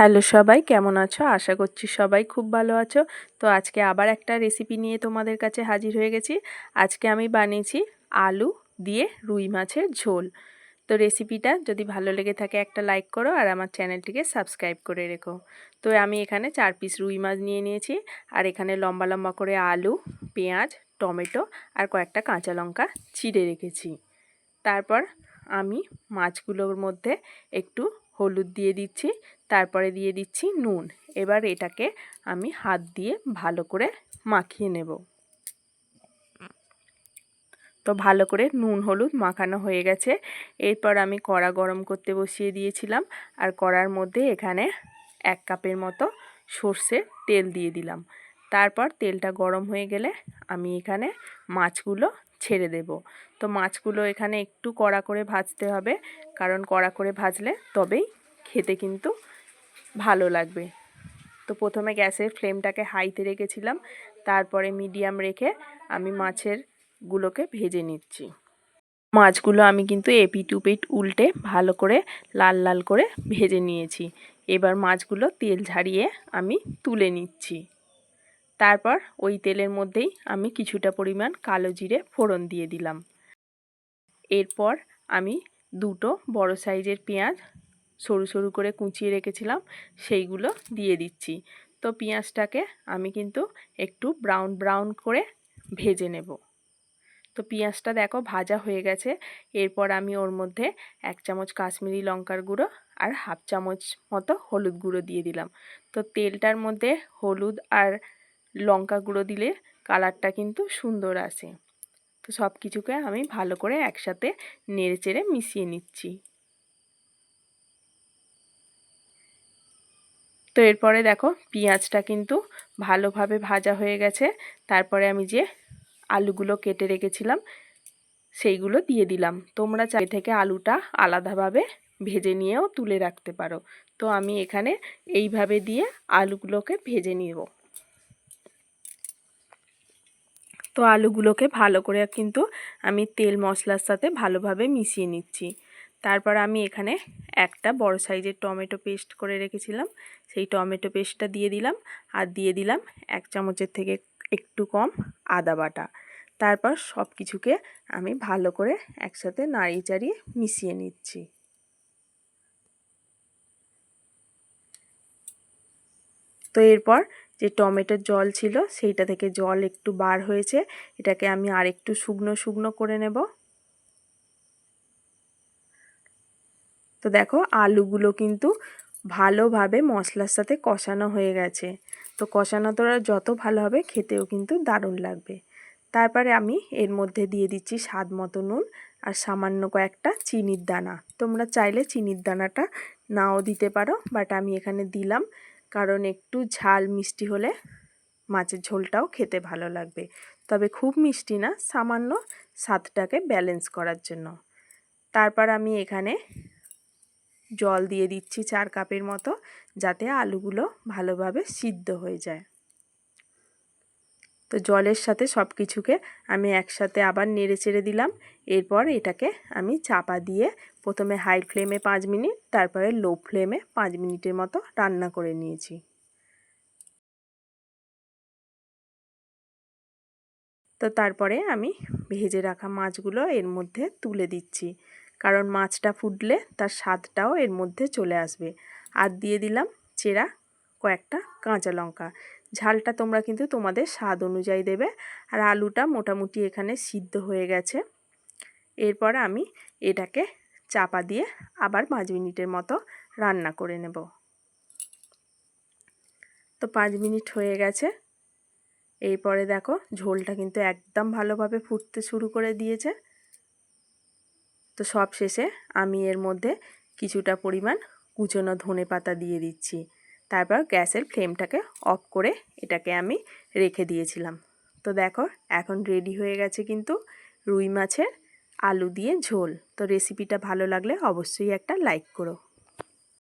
Hello সবাই, কেমন আছো? আশা করছি সবাই খুব ভালো আছো। তো আজকে আবার একটা রেসিপি নিয়ে তোমাদের কাছে হাজির হয়ে গেছি। আজকে আমি বানিয়েছি আলু দিয়ে রুই মাছের ঝোল। তো রেসিপিটা যদি ভালো লেগে থাকে একটা লাইক করো আর আমার চ্যানেলটিকে সাবস্ক্রাইব করে রেখো। তো আমি এখানে 4 পিস রুই মাছ নিয়ে নিয়েছি আর এখানে লম্বা লম্বা করে আলু, পেঁয়াজ, টমেটো আর কয়েকটা কাঁচা লঙ্কা চিড়ে রেখেছি। তারপর আমি মাছগুলোর মধ্যে একটু হলুদ দিয়ে দিচ্ছি, তারপরে দিয়ে দিচ্ছি নুন। এবার এটাকে আমি হাত দিয়ে ভালো করে মাখিয়ে নেব। তো ভালো করে নুন হলুদ মাখানো হয়ে গেছে। এরপর আমি কড়া গরম করতে বসিয়ে দিয়েছিলাম আর কড়ার মধ্যে এখানে 1 কাপের মতো সর্ষের তেল দিয়ে দিলাম। তারপর তেলটা গরম হয়ে গেলে আমি এখানে মাছগুলো ছেড়ে দেব। তো মাছগুলো এখানে একটু কড়া করে ভাজতে হবে, কারণ কড়া করে ভাজলে তবেই খেতে কিন্তু ভালো লাগবে। তো প্রথমে গ্যাসের ফ্লেমটাকে হাইতে রেখেছিলাম, তারপরে মিডিয়াম রেখে আমি মাছেরগুলোকে ভেজে নিচ্ছি। মাছগুলো আমি কিন্তু এপিট উপিট উল্টে ভালো করে লাল লাল করে ভেজে নিয়েছি। এবার মাছগুলো তেল ঝারিয়ে আমি তুলে নিচ্ছি। তারপর ওই তেলের মধ্যেই আমি কিছুটা পরিমাণ কালো জিরে ফোড়ন দিয়ে দিলাম। এরপর আমি দুটো বড় সাইজের পেঁয়াজ সরু সরু করে কুচিয়ে রেখেছিলাম, সেইগুলো দিয়ে দিচ্ছি। তো পেঁয়াজটাকে আমি কিন্তু একটু ব্রাউন ব্রাউন করে ভেজে নেব। তো পেঁয়াজটা দেখো ভাজা হয়ে গেছে। এরপর আমি ওর মধ্যে 1 চামচ কাশ্মীরি লঙ্কার গুঁড়ো আর 1/2 চামচ মতো হলুদ গুঁড়ো দিয়ে দিলাম। তো তেলটার মধ্যে হলুদ আর লঙ্কা গুঁড়ো দিলে কালারটা কিন্তু সুন্দর আসে। তো সব কিছুকে আমি ভালো করে একসাথে নেড়েচেড়ে মিশিয়ে নিচ্ছি। তো এরপরে দেখো পেঁয়াজটা কিন্তু ভালোভাবে ভাজা হয়ে গেছে। তারপরে আমি যে আলুগুলো কেটে রেখেছিলাম সেইগুলো দিয়ে দিলাম। তোমরা চাই থেকে আলুটা আলাদাভাবে ভেজে নিয়েও তুলে রাখতে পারো। তো আমি এখানে এইভাবে দিয়ে আলুগুলোকে ভেজে নিব। তো আলুগুলোকে ভালো করে কিন্তু আমি তেল মশলার সাথে ভালোভাবে মিশিয়ে নিচ্ছি। তারপর আমি এখানে একটা বড় সাইজের টমেটো পেস্ট করে রেখেছিলাম, সেই টমেটো পেস্টটা দিয়ে দিলাম আর দিয়ে দিলাম 1 চামচের থেকে একটু কম আদা বাটা। তারপর সব কিছুকে আমি ভালো করে একসাথে নাড়িয়ে চাড়িয়ে মিশিয়ে নিচ্ছি। তো এরপর যে টমেটোর জল ছিল সেইটা থেকে জল একটু বার হয়েছে, এটাকে আমি আর একটু শুকনো শুকনো করে নেব। তো দেখো আলুগুলো কিন্তু ভালোভাবে মশলার সাথে কষানো হয়ে গেছে। তো কষানোটা যত ভালো হবে খেতেও কিন্তু দারুণ লাগবে। তারপরে আমি এর মধ্যে দিয়ে দিচ্ছি স্বাদ মতো নুন আর সামান্য কয়েকটা চিনির দানা। তোমরা চাইলে চিনির দানাটা নাও দিতে পারো, বাট আমি এখানে দিলাম কারণ একটু ঝাল মিষ্টি হলে মাছের ঝোলটাও খেতে ভালো লাগবে। তবে খুব মিষ্টি না, সামান্য স্বাদটাকে ব্যালেন্স করার জন্য। তারপর আমি এখানে জল দিয়ে দিচ্ছি 4 কাপের মতো, যাতে আলুগুলো ভালোভাবে সিদ্ধ হয়ে যায়। তো জলের সাথে সব কিছুকে আমি একসাথে আবার নেড়ে চেড়ে দিলাম। এরপর এটাকে আমি চাপা দিয়ে প্রথমে হাই ফ্লেমে 5 মিনিট, তারপরে লো ফ্লেমে 5 মিনিটের মতো রান্না করে নিয়েছি। তো তারপরে আমি ভেজে রাখা মাছগুলো এর মধ্যে তুলে দিচ্ছি, কারণ মাছটা ফুটলে তার স্বাদটাও এর মধ্যে চলে আসবে। আর দিয়ে দিলাম চেরা কয়েকটা কাঁচা লঙ্কা। ঝালটা তোমরা কিন্তু তোমাদের স্বাদ অনুযায়ী দেবে। আর আলুটা মোটামুটি এখানে সিদ্ধ হয়ে গেছে। এরপর আমি এটাকে চাপা দিয়ে আবার 5 মিনিটের মতো রান্না করে নেব। তো 5 মিনিট হয়ে গেছে। এরপরে দেখো ঝোলটা কিন্তু একদম ভালোভাবে ফুটতে শুরু করে দিয়েছে। তো সব শেষে আমি এর মধ্যে কিছুটা পরিমাণ কুচনো ধনেপাতা দিয়ে দিচ্ছি। তারপর গ্যাসের ফ্লেমটাকে অফ করে এটাকে আমি রেখে দিয়েছিলাম। তো দেখো এখন রেডি হয়ে গেছে কিন্তু রুই মাছের আলু দিয়ে ঝোল। তো রেসিপিটা ভালো লাগলে অবশ্যই একটা লাইক করো।